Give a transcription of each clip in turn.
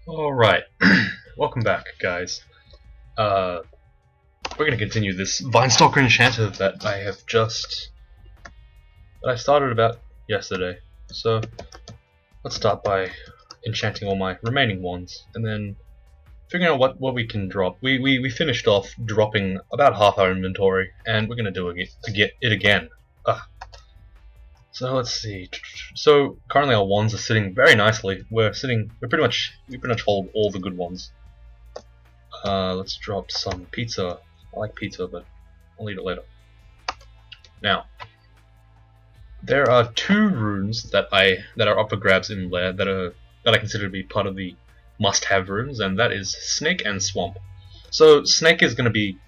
Alright, welcome back, guys. We're gonna continue this Vinestalker Enchanter that I started about yesterday. So, let's start by enchanting all my remaining ones, and then figuring out what we can drop. We finished off dropping about half our inventory, and we're gonna do it again. So let's see. So currently our wands are sitting very nicely. We pretty much hold all the good ones. Let's drop some pizza. I like pizza, but I'll eat it later. Now, there are two runes that are up for grabs in Lair that I consider to be part of the must-have runes, and that is Snake and Swamp. So Snake is going to be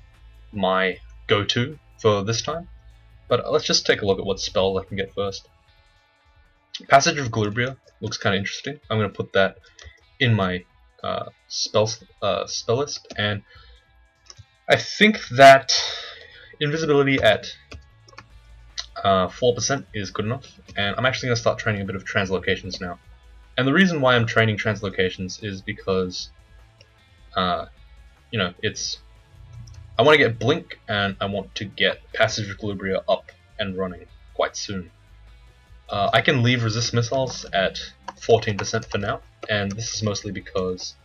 my go-to for this time. But let's just take a look at what spell I can get first. Passage of Glubria looks kind of interesting. I'm going to put that in my spell list, and I think that invisibility at 4% is good enough, and I'm actually going to start training a bit of translocations now. And the reason why I'm training translocations is because, I want to get Blink, and I want to get Passage of Glubria up and running quite soon. I can leave Resist Missiles at 14% for now, and this is mostly because,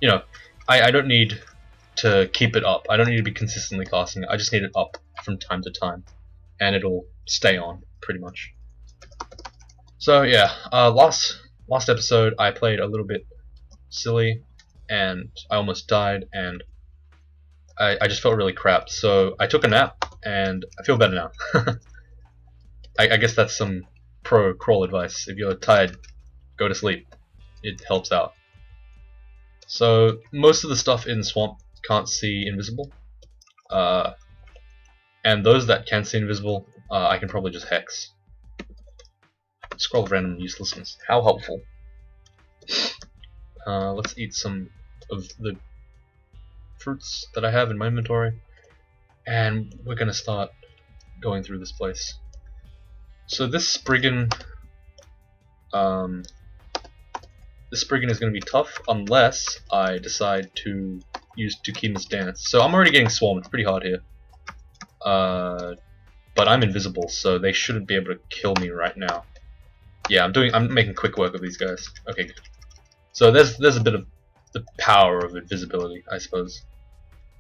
I don't need to keep it up. I don't need to be consistently casting it. I just need it up from time to time, and it'll stay on, pretty much. So yeah, last episode I played a little bit silly, and I almost died, and I just felt really crap, so I took a nap, and I feel better now. I guess that's some pro crawl advice. If you're tired, go to sleep. It helps out. So most of the stuff in Swamp can't see invisible, and those that can see invisible, I can probably just hex. Scroll of random uselessness. How helpful. Let's eat some of the fruits that I have in my inventory, and we're gonna start going through this place. So this Spriggan is gonna be tough unless I decide to use Tukima's Dance. So I'm already getting swarmed pretty hard here, but I'm invisible, so they shouldn't be able to kill me right now. Yeah, I'm making quick work of these guys. Okay, good. So there's a bit of the power of invisibility, I suppose.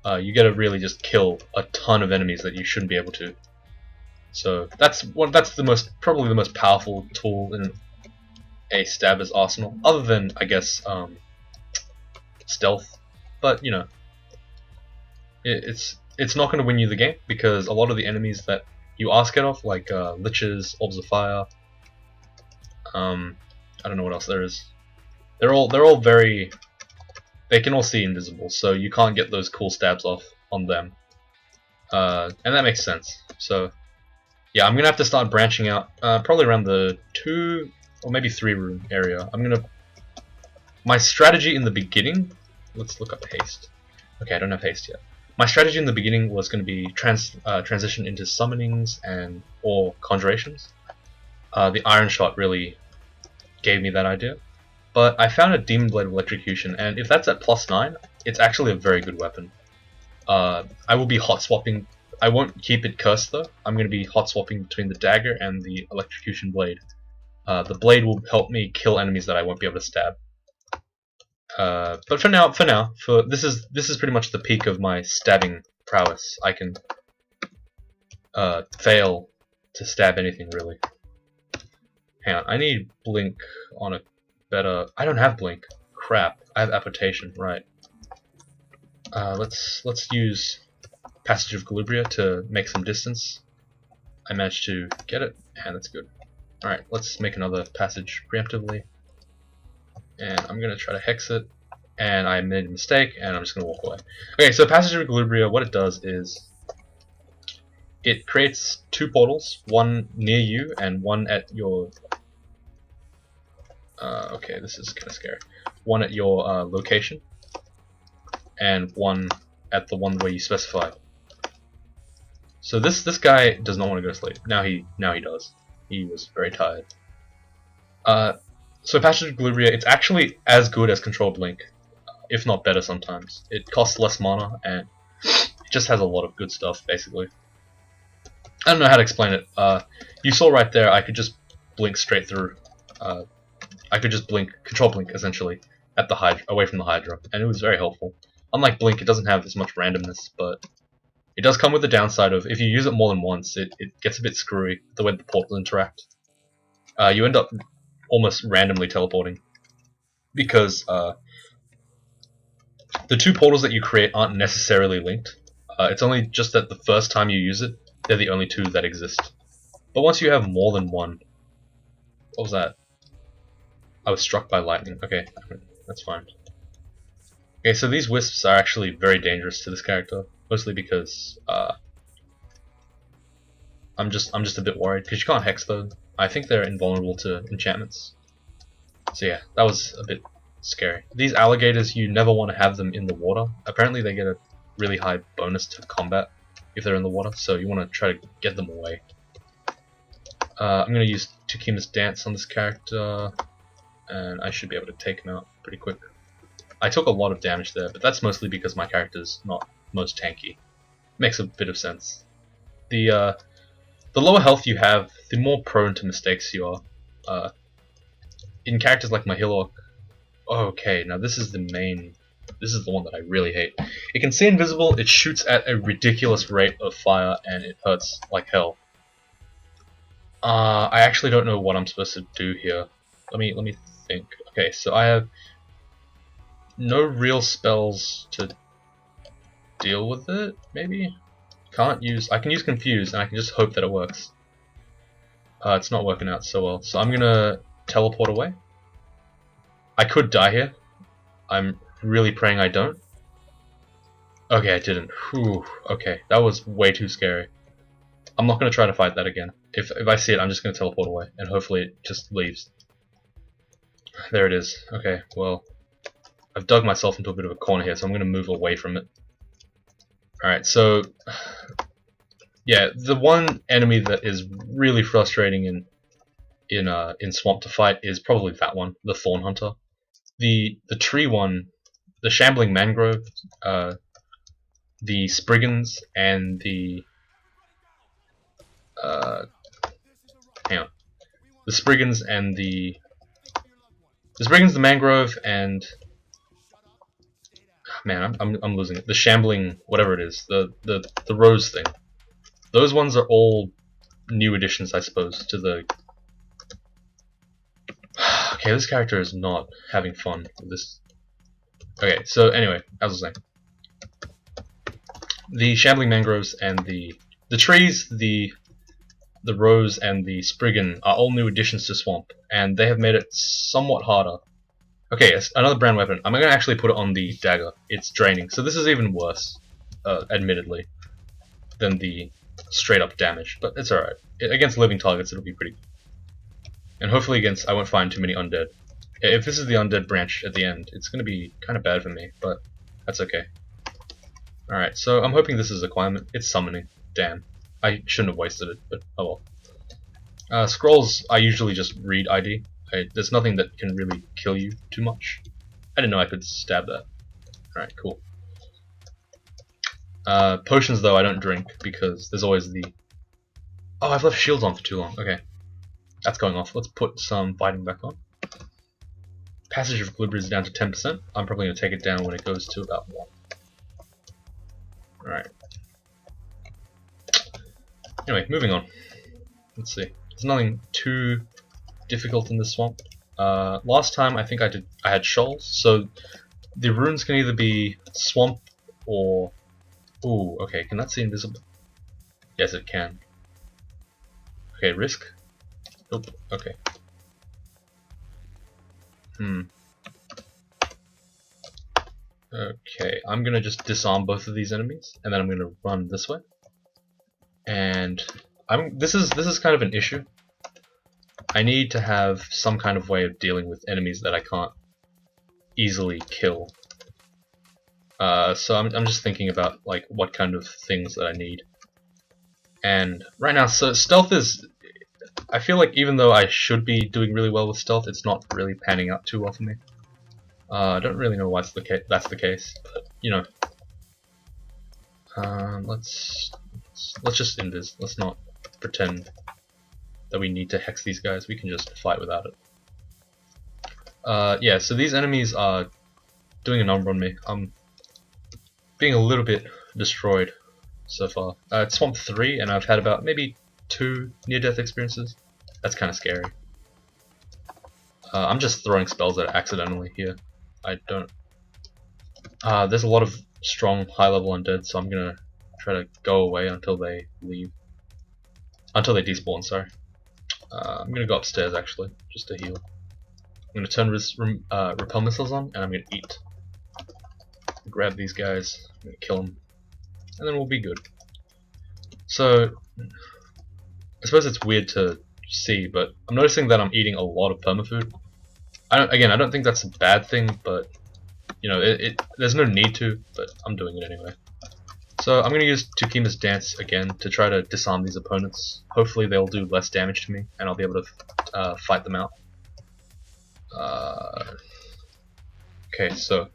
You gotta really just kill a ton of enemies that you shouldn't be able to. So that's probably the most powerful tool in a stabber's arsenal, other than I guess stealth. But it's not going to win you the game, because a lot of the enemies that you are scared of, like liches, orbs of fire, I don't know what else there is. They're all very. They can all see invisible, so you can't get those cool stabs off on them, and that makes sense. So yeah, I'm gonna have to start branching out, probably around the 2 or maybe 3 room area. My strategy in the beginning. Let's look up haste. Okay, I don't have haste yet. My strategy in the beginning was going to be transition into summonings or conjurations. The Iron Shot really gave me that idea. But I found a Demon Blade of Electrocution, and if that's at +9, it's actually a very good weapon. I will be hot swapping. I won't keep it cursed though. I'm going to be hot swapping between the dagger and the Electrocution Blade. The blade will help me kill enemies that I won't be able to stab. But for now, this is pretty much the peak of my stabbing prowess. I can fail to stab anything really. Hang on, I need Blink on a better. I don't have Blink. Crap. I have Apportation. Right. Let's use Passage of Glubria to make some distance. I managed to get it, and that's good. All right, let's make another passage preemptively, and I'm gonna try to hex it. And I made a mistake, and I'm just gonna walk away. Okay, so Passage of Glubria, what it does is it creates 2 portals, one near you and one at your. Okay, this is kind of scary. One at your location, and one at the one where you specified. So this guy does not want to go to sleep. Now he does. He was very tired. So Passage of Glubria, it's actually as good as Control Blink. if not better sometimes. It costs less mana, and it just has a lot of good stuff, basically. I don't know how to explain it. You saw right there, I could just blink straight through. I could just blink, control blink, essentially, at the Hydra, away from the Hydra, and it was very helpful. Unlike blink, it doesn't have as much randomness, but it does come with the downside of, if you use it more than once, it gets a bit screwy, the way the portals interact. You end up almost randomly teleporting, because the two portals that you create aren't necessarily linked. It's only just that the first time you use it, they're the only two that exist. But once you have more than one... What was that? I was struck by lightning. Okay, that's fine. Okay, so these wisps are actually very dangerous to this character, mostly because I'm just a bit worried, because you can't hex them. I think they're invulnerable to enchantments. So yeah, that was a bit scary. These alligators, you never want to have them in the water. Apparently they get a really high bonus to combat if they're in the water, so you want to try to get them away. I'm going to use Tukima's Dance on this character, and I should be able to take him out pretty quick. I took a lot of damage there, but that's mostly because my character's not most tanky. Makes a bit of sense. The lower health you have, the more prone to mistakes you are. In characters like my Hillock, okay, now this is the one that I really hate. It can see invisible, it shoots at a ridiculous rate of fire, and it hurts like hell. I actually don't know what I'm supposed to do here. Let me think. Okay, so I have no real spells to deal with it, maybe? I can use Confuse, and I can just hope that it works. It's not working out so well, so I'm gonna teleport away. I could die here. I'm really praying I don't. Okay, I didn't. Whew, okay, that was way too scary. I'm not gonna try to fight that again. If I see it, I'm just gonna teleport away, and hopefully it just leaves. There it is. Okay, well, I've dug myself into a bit of a corner here, so I'm gonna move away from it. Alright, so yeah, the one enemy that is really frustrating in Swamp to fight is probably that one, the Thorn Hunter. The tree one, the Shambling Mangrove, the Spriggans, and the hang on, the Spriggans and the Mangrove, and man, I'm losing it. The Shambling, whatever it is, the Rose thing. Those ones are all new additions, I suppose, to the. Okay, this character is not having fun with this. Okay, so anyway, as I was saying, the Shambling Mangroves and the trees, the Rose and the Spriggan are all new additions to Swamp, and they have made it somewhat harder. Okay, another brand weapon. I'm going to actually put it on the dagger. It's draining, so this is even worse, admittedly, than the straight up damage, but it's alright. Against living targets, it'll be pretty good. And hopefully I won't find too many undead. If this is the undead branch at the end, it's going to be kind of bad for me, but that's okay. Alright, so I'm hoping this is a climate. It's summoning. Damn. I shouldn't have wasted it, but oh well. Scrolls, I usually just read ID. There's nothing that can really kill you too much. I didn't know I could stab that. Alright, cool. Potions, though, I don't drink, because there's always the... Oh, I've left shields on for too long. Okay. That's going off. Let's put some fighting back on. Passage of Glibber is down to 10%. I'm probably going to take it down when it goes to about 1. Alright. Anyway, moving on. Let's see. There's nothing too difficult in this swamp. Last time I think I had shoals, so the runes can either be swamp or... Ooh, okay, can that see invisible? Yes, it can. Okay, risk? Nope, okay. Okay, I'm gonna just disarm both of these enemies, and then I'm gonna run this way. And this is kind of an issue. I need to have some kind of way of dealing with enemies that I can't easily kill. So I'm just thinking about like what kind of things that I need. And right now, so stealth is... I feel like even though I should be doing really well with stealth, it's not really panning out too well for me. I don't really know why that's the case, but you know. Let's just invis. Let's not pretend that we need to hex these guys. We can just fight without it. Yeah, so these enemies are doing a number on me. I'm being a little bit destroyed so far. It's Swamp 3, and I've had about maybe 2 near-death experiences. That's kind of scary. I'm just throwing spells at it accidentally here. I don't... there's a lot of strong high-level undead, so I'm gonna try to go away until they leave. Until they despawn, sorry. I'm gonna go upstairs actually, just to heal. I'm gonna turn repel missiles on, and I'm gonna eat. Grab these guys, I'm gonna kill them, and then we'll be good. So, I suppose it's weird to see, but I'm noticing that I'm eating a lot of permafood. I don't think that's a bad thing, but you know, there's no need to, but I'm doing it anyway. So I'm going to use Tukima's Dance again to try to disarm these opponents. Hopefully they'll do less damage to me, and I'll be able to fight them out. Okay, so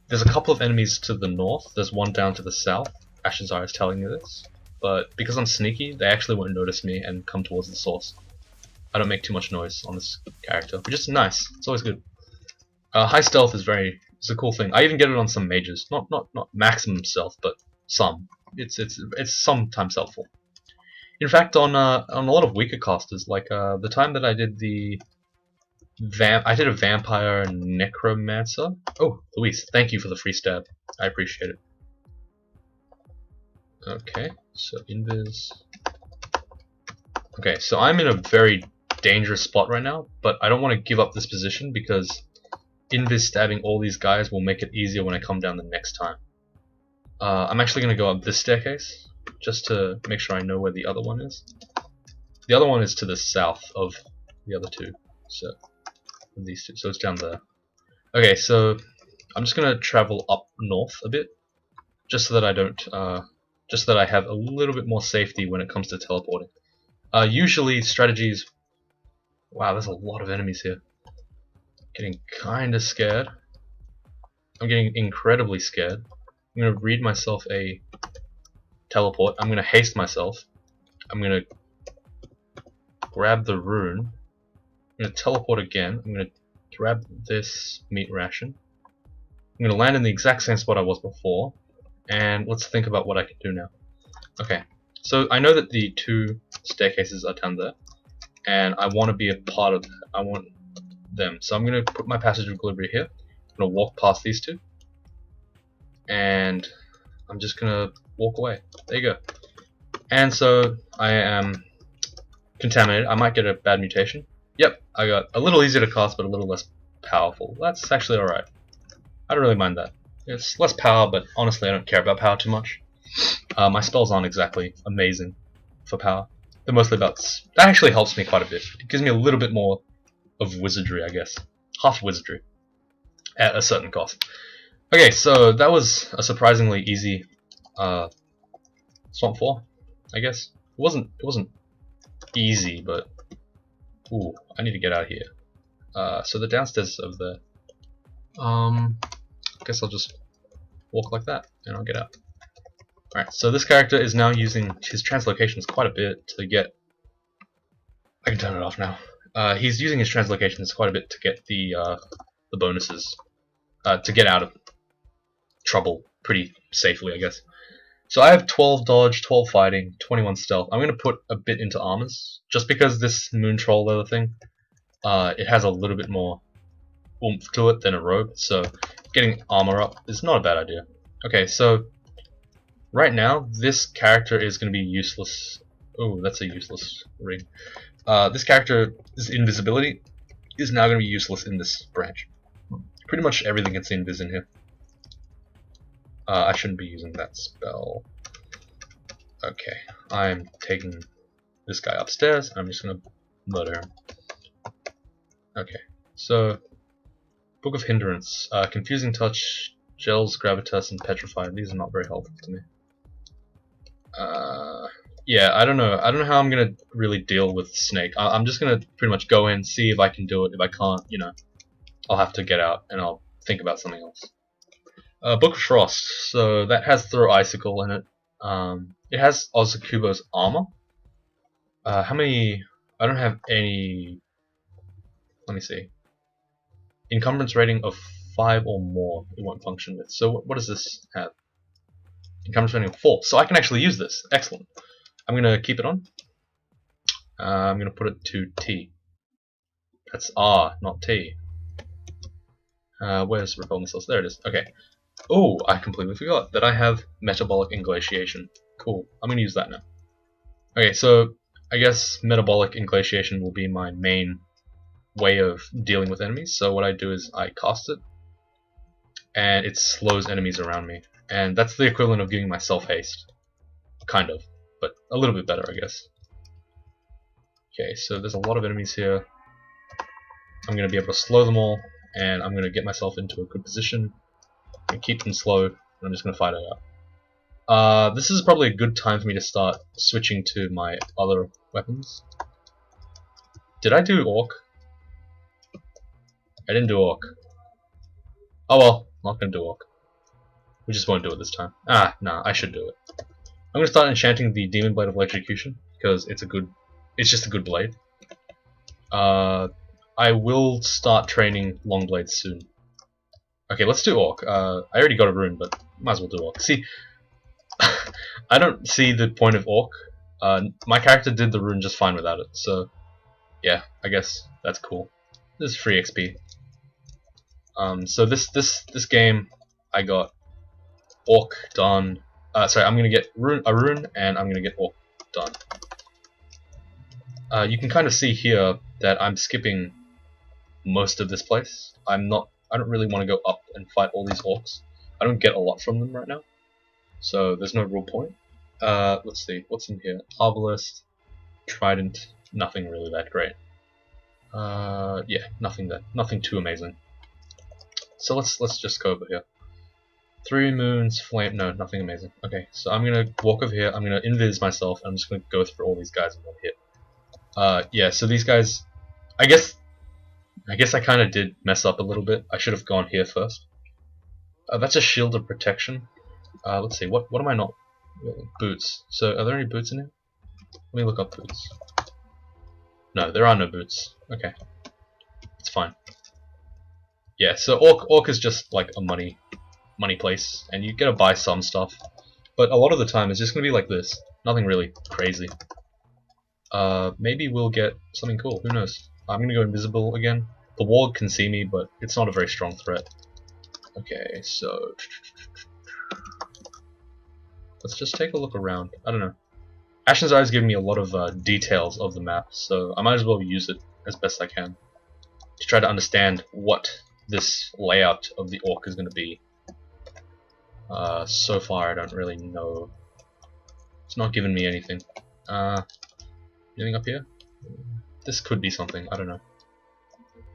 there's a couple of enemies to the north. There's one down to the south. Ashazar is telling me this. But because I'm sneaky, they actually won't notice me and come towards the source. I don't make too much noise on this character, which is nice. It's always good. High stealth is it's a cool thing. I even get it on some mages. Not maximum stealth, but some. It's sometimes helpful. In fact, on a lot of weaker casters, like the time that I did I did a vampire necromancer. Oh, Luis, thank you for the free stab. I appreciate it. Okay, so invis. Okay, so I'm in a very dangerous spot right now, but I don't want to give up this position because invis stabbing all these guys will make it easier when I come down the next time. I'm actually going to go up this staircase just to make sure I know where the other one is. The other one is to the south of the other two, so these two. So it's down there. Okay, so I'm just going to travel up north a bit, just so that I don't, just so that I have a little bit more safety when it comes to teleporting. Usually strategies. Wow, there's a lot of enemies here. Getting kind of scared. I'm getting incredibly scared. I'm going to read myself a teleport. I'm going to haste myself. I'm going to grab the rune. I'm going to teleport again. I'm going to grab this meat ration. I'm going to land in the exact same spot I was before. And let's think about what I can do now. Okay, so I know that the 2 staircases are down there. And I want to be a part of that. I want them. So I'm going to put my passage of Glibri here. I'm going to walk past these 2. And I'm just going to walk away. There you go. And so I am contaminated. I might get a bad mutation. Yep, I got a little easier to cast but a little less powerful. That's actually alright. I don't really mind that. It's less power, but honestly I don't care about power too much. My spells aren't exactly amazing for power. They're mostly about... That actually helps me quite a bit. It gives me a little bit more of wizardry, I guess. Half wizardry. At a certain cost. Okay, so that was a surprisingly easy Swamp 4, I guess. It wasn't easy, but... Ooh, I need to get out of here. So the downstairs is over there. I guess I'll just walk like that, and I'll get out. Alright, so this character is now using his translocations quite a bit to get... I can turn it off now. He's using his translocations quite a bit to get the bonuses. To get out of trouble pretty safely, I guess. So I have 12 dodge, 12 fighting, 21 stealth. I'm going to put a bit into armors, just because this moon troll leather thing, it has a little bit more oomph to it than a robe, so getting armor up is not a bad idea. Okay, so right now this character is going to be useless. Oh, that's a useless ring. This character's invisibility is now going to be useless in this branch. Pretty much everything gets invis in here. I shouldn't be using that spell. Okay, I'm taking this guy upstairs. I'm just gonna murder him. Okay, so Book of Hindrance, Confusing Touch, Gels, Gravitas, and Petrify. These are not very helpful to me. Yeah, I don't know how I'm gonna really deal with Snake. I'm just gonna pretty much go in, see if I can do it. If I can't, you know, I'll have to get out and I'll think about something else. Book of Frost. So that has Throw Icicle in it. It has Ozakubo's armor. How many? I don't have any. Let me see. Encumbrance rating of 5 or more. It won't function with. So what does this have? Encumbrance rating of 4. So I can actually use this. Excellent. I'm gonna keep it on. I'm gonna put it to T. That's R, not T. Where's Repel Missiles? There it is. Okay. Oh, I completely forgot that I have Metabolic Inglatiation. Cool. I'm gonna use that now. Okay, so I guess Metabolic Inglatiation will be my main way of dealing with enemies. So what I do is I cast it, and it slows enemies around me. And that's the equivalent of giving myself haste. Kind of. But a little bit better, I guess. Okay, so there's a lot of enemies here. I'm going to be able to slow them all, and I'm going to get myself into a good position and keep them slow, and I'm just going to fight it out. This is probably a good time for me to start switching to my other weapons. Did I do Orc? I didn't do Orc. Oh well, not going to do Orc. We just won't do it this time. Ah, nah, I should do it. I'm going to start enchanting the Demon Blade of Electrocution, because it's just a good blade. I will start training long blades soon. Okay, let's do Orc. I already got a rune, but might as well do Orc. See, I don't see the point of Orc. My character did the rune just fine without it, so yeah, I guess that's cool. This is free XP. So this game, I got Orc done. Sorry, I'm gonna get a rune, and I'm gonna get Orc done. You can kind of see here that I'm skipping most of this place. I don't really want to go up and fight all these orcs. I don't get a lot from them right now, so there's no real point. Let's see, what's in here? Arbalest, Trident, nothing really that great. Yeah, nothing too amazing. So let's just go over here. 3 moons, flame, no, nothing amazing. Okay, so I'm gonna walk over here, I'm gonna invis myself, and I'm just gonna go through all these guys in one hit. Yeah, so these guys, I guess I kind of did mess up a little bit. I should have gone here first. That's a shield of protection. Let's see, what am I not? Boots. So are there any boots in here? Let me look up boots. No, there are no boots. Okay, it's fine. Yeah, so Orc is just like a money place, and you get to buy some stuff, but a lot of the time it's just gonna be like this. Nothing really crazy. Maybe we'll get something cool. Who knows? I'm gonna go invisible again. The ward can see me, but it's not a very strong threat. Okay, so let's just take a look around. I don't know. Ashen's Eye is giving me a lot of details of the map, so I might as well use it as best I can to try to understand what this layout of the Orc is going to be. So far, I don't really know. It's not giving me anything. Anything up here? This could be something. I don't know.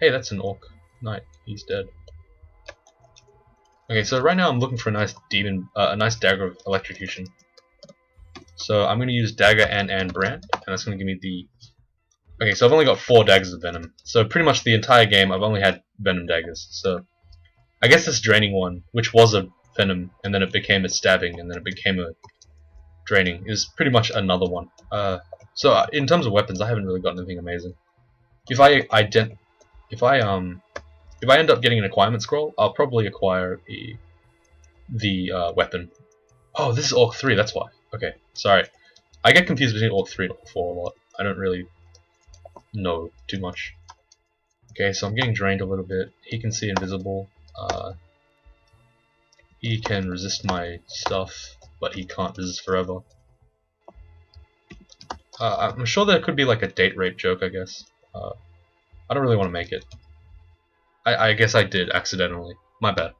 Hey, that's an Orc Knight. He's dead. Okay, so right now I'm looking for a nice nice dagger of electrocution. So I'm going to use dagger and brand, and that's going to give me the. Okay, so I've only got 4 daggers of venom. So pretty much the entire game I've only had venom daggers. So I guess this draining one, which was a venom, and then it became a stabbing, and then it became a draining, is pretty much another one. So in terms of weapons, I haven't really got anything amazing. If I end up getting an acquirement scroll, I'll probably acquire the weapon. Oh, this is Orc 3, that's why. Okay, sorry. I get confused between Orc 3 and Orc 4 a lot. I don't really know too much. Okay, so I'm getting drained a little bit. He can see invisible. He can resist my stuff, but he can't resist forever. I'm sure there could be like a date rape joke, I guess. I don't really want to make it. I guess I did accidentally. My bad.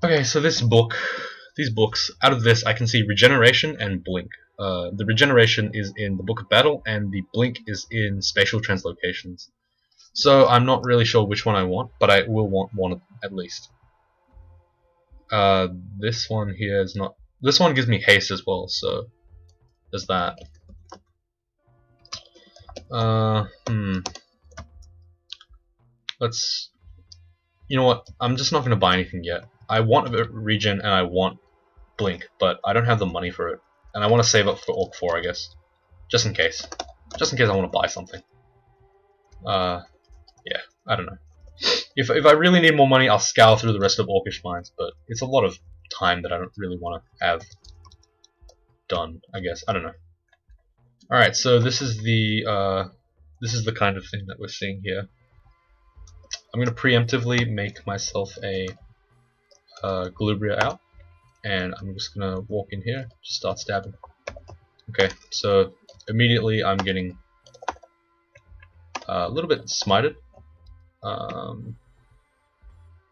Okay, so these books, out of this I can see Regeneration and Blink. The Regeneration is in the Book of Battle, and the Blink is in Spatial Translocations. So I'm not really sure which one I want, but I will want one at least. This one here is not. This one gives me haste as well, so there's that. Let's You know what? I'm just not going to buy anything yet. I want a regen and I want blink, but I don't have the money for it. And I want to save up for Orc 4, I guess. Just in case. Just in case I want to buy something. Yeah, I don't know. If I really need more money, I'll scour through the rest of Orcish mines, but it's a lot of time that I don't really want to have done, I guess. I don't know. Alright, so this is the kind of thing that we're seeing here. I'm going to preemptively make myself a Glubria out, and I'm just going to walk in here, just start stabbing. Okay, so immediately I'm getting a little bit smited.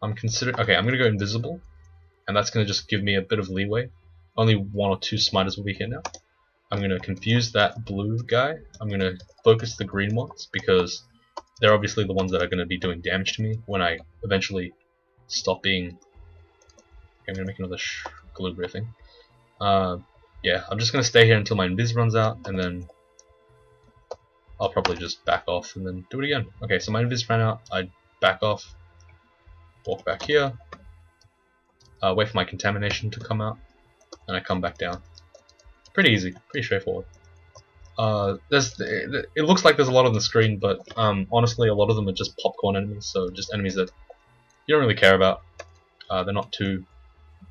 I'm considering. Okay, I'm gonna go invisible, and that's gonna just give me a bit of leeway. Only 1 or 2 smiters will be here now. I'm gonna confuse that blue guy. I'm gonna focus the green ones because they're obviously the ones that are gonna be doing damage to me when I eventually stop being. Okay, I'm gonna make another Glubria thing. Yeah, I'm just gonna stay here until my invis runs out, and then I'll probably just back off and then do it again. Okay, so my invis ran out. I back off. Walk back here, wait for my contamination to come out, and I come back down. Pretty easy, pretty straightforward. It looks like there's a lot on the screen, but honestly, a lot of them are just popcorn enemies, so just enemies that you don't really care about. They're not too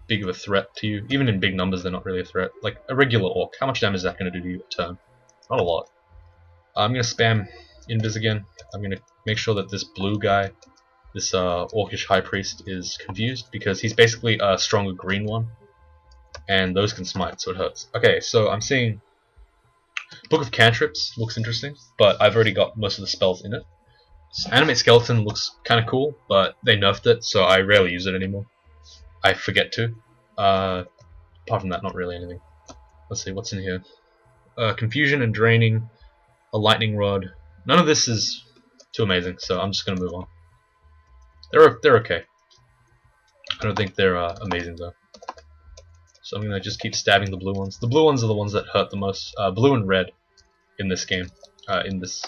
big of a threat to you. Even in big numbers, they're not really a threat. Like a regular orc, how much damage is that going to do to you a turn? Not a lot. I'm going to spam invis again. I'm going to make sure that this blue guy, this Orcish High Priest, is confused because he's basically a stronger green one, and those can smite, so it hurts. Okay, so I'm seeing Book of Cantrips looks interesting, but I've already got most of the spells in it. So Animate Skeleton looks kind of cool, but they nerfed it, so I rarely use it anymore. I forget to. Apart from that, not really anything. Let's see, what's in here? Confusion and Draining, a Lightning Rod. None of this is too amazing, so I'm just going to move on. They're okay. I don't think they're amazing though. So I'm gonna just keep stabbing the blue ones. The blue ones are the ones that hurt the most. Blue and red in this game. In this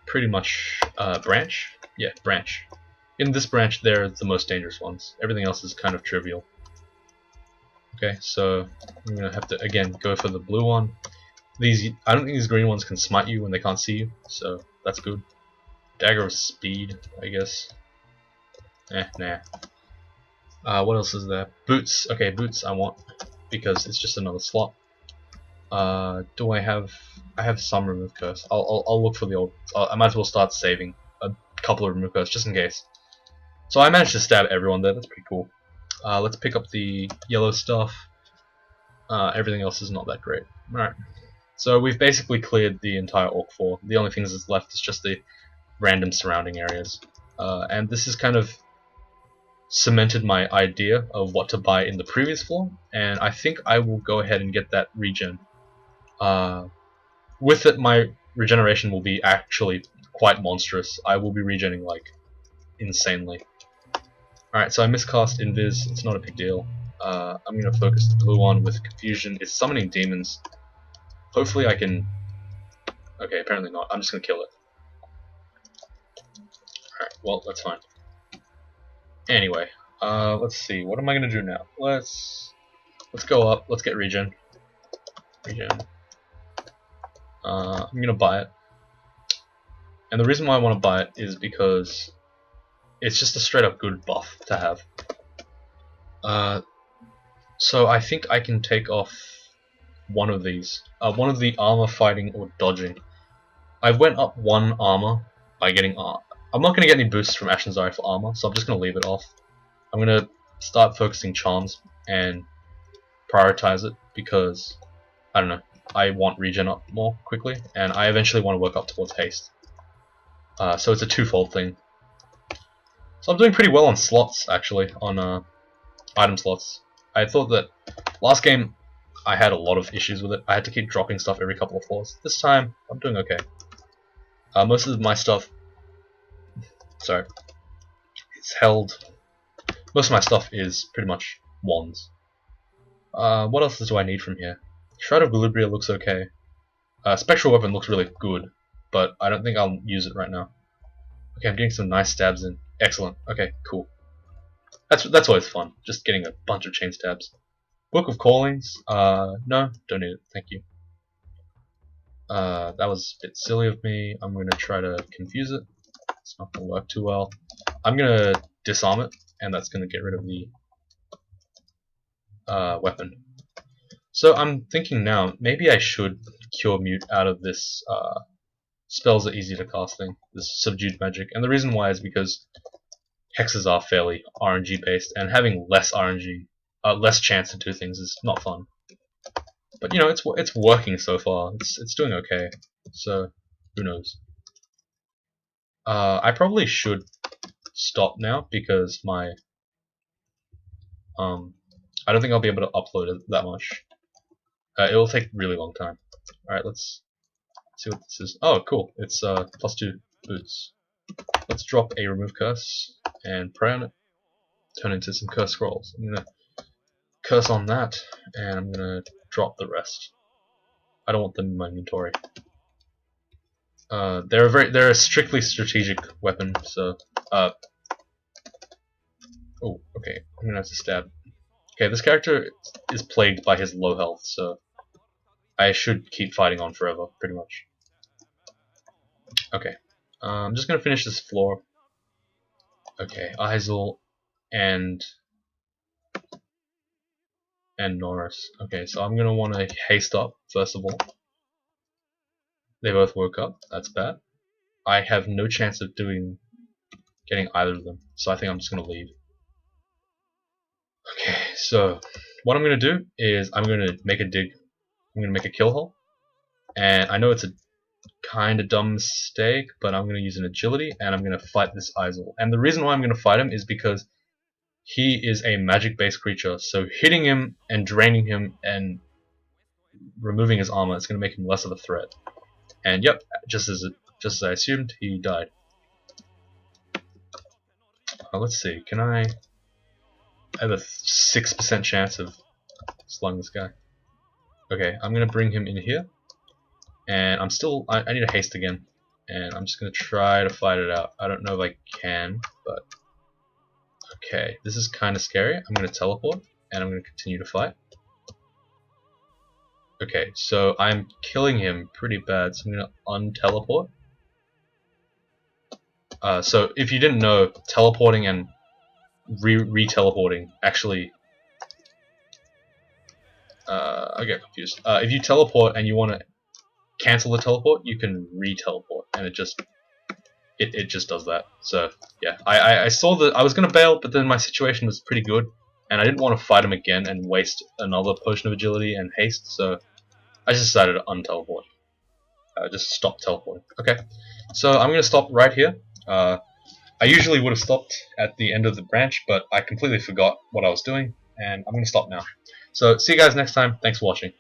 pretty much branch. Yeah, branch. In this branch, they're the most dangerous ones. Everything else is kind of trivial. Okay, so I'm gonna have to again go for the blue one. I don't think these green ones can smite you when they can't see you, so that's good. Dagger of Speed, I guess. Nah. What else is there? Boots. Okay, boots I want because it's just another slot. Do I have? I have some remove curse. I'll look for the old. I might as well start saving a couple of remove curse just in case. So I managed to stab everyone there. That's pretty cool. Let's pick up the yellow stuff. Everything else is not that great. All right. So we've basically cleared the entire Orc 4. The only things that's left is just the random surrounding areas. And this has kind of cemented my idea of what to buy in the previous floor, and I think I will go ahead and get that regen. With it, my regeneration will be actually quite monstrous. I will be regening like insanely. Alright, so I miscast Invis, it's not a big deal. I'm going to focus the blue one with Confusion. It's summoning demons. Hopefully I can... Okay, apparently not. I'm just going to kill it. Alright, well, that's fine. Anyway, let's see. What am I going to do now? Let's go up. Let's get regen. I'm going to buy it. And the reason why I want to buy it is because it's just a straight up good buff to have. So I think I can take off one of these. One of the armor, fighting, or dodging. I went up 1 armor by getting I'm not going to get any boosts from Ashen Zari for armor, so I'm just going to leave it off. I'm going to start focusing charms and prioritize it because, I don't know, I want regen up more quickly, and I eventually want to work up towards haste. So it's a twofold thing. So I'm doing pretty well on slots, actually, on item slots. I thought that last game I had a lot of issues with it. I had to keep dropping stuff every couple of floors. This time, I'm doing okay. Most of my stuff... Sorry. It's held... Most of my stuff is pretty much wands. What else do I need from here? Shroud of Glubria looks okay. Spectral Weapon looks really good, but I don't think I'll use it right now. Okay, I'm getting some nice stabs in. Excellent. Okay, cool. That's always fun. Just getting a bunch of chain stabs. Book of Callings. No, don't need it. Thank you. That was a bit silly of me. I'm gonna try to confuse it. It's not gonna work too well. I'm gonna disarm it, and that's gonna get rid of the weapon. So I'm thinking now, maybe I should Cure Mute out of this spells are easy to cast thing, this subdued magic. And the reason why is because hexes are fairly RNG based, and having less RNG, less chance to do things is not fun. But you know, it's working so far. It's doing okay. So who knows? I probably should stop now because my I don't think I'll be able to upload it that much. It will take a really long time. All right, let's see what this is. Oh, cool. It's +2 boots. Let's drop a remove curse and pray on it. Turn into some curse scrolls. I'm gonna curse on that, and I'm gonna drop the rest. I don't want them in my inventory. They're a strictly strategic weapon, so oh, okay. I'm gonna have to stab. Okay, this character is plagued by his low health, so I should keep fighting on forever, pretty much. Okay, I'm just gonna finish this floor. Okay, Isel and Norris. Okay, so I'm gonna want to haste up first of all. They both woke up. That's bad. I have no chance of getting either of them, so I think I'm just gonna leave. Okay, so what I'm gonna do is I'm gonna make a dig. I'm gonna make a kill hole, and I know it's a kind of dumb mistake, but I'm gonna use an agility, and I'm gonna fight this Isel. And the reason why I'm gonna fight him is because he is a magic-based creature, so hitting him and draining him and removing his armor is gonna make him less of a threat. And yep, just as I assumed, he died. Let's see, can I have a 6% chance of slung this guy? Okay, I'm gonna bring him in here, and I need a haste again, and I'm just gonna try to fight it out. I don't know if I can, but okay, this is kind of scary. I'm gonna teleport, and I'm gonna continue to fight. Okay, so I'm killing him pretty bad, so I'm gonna unteleport. So if you didn't know, teleporting and re-teleporting actually I get confused. If you teleport and you want to cancel the teleport, you can re-teleport, and it just does that. So yeah, I saw that I was gonna bail, but then my situation was pretty good, and I didn't want to fight him again and waste another potion of agility and haste. So I just decided to unteleport. Just stop teleporting. Okay, so I'm gonna stop right here. I usually would have stopped at the end of the branch, but I completely forgot what I was doing, and I'm gonna stop now. So see you guys next time. Thanks for watching.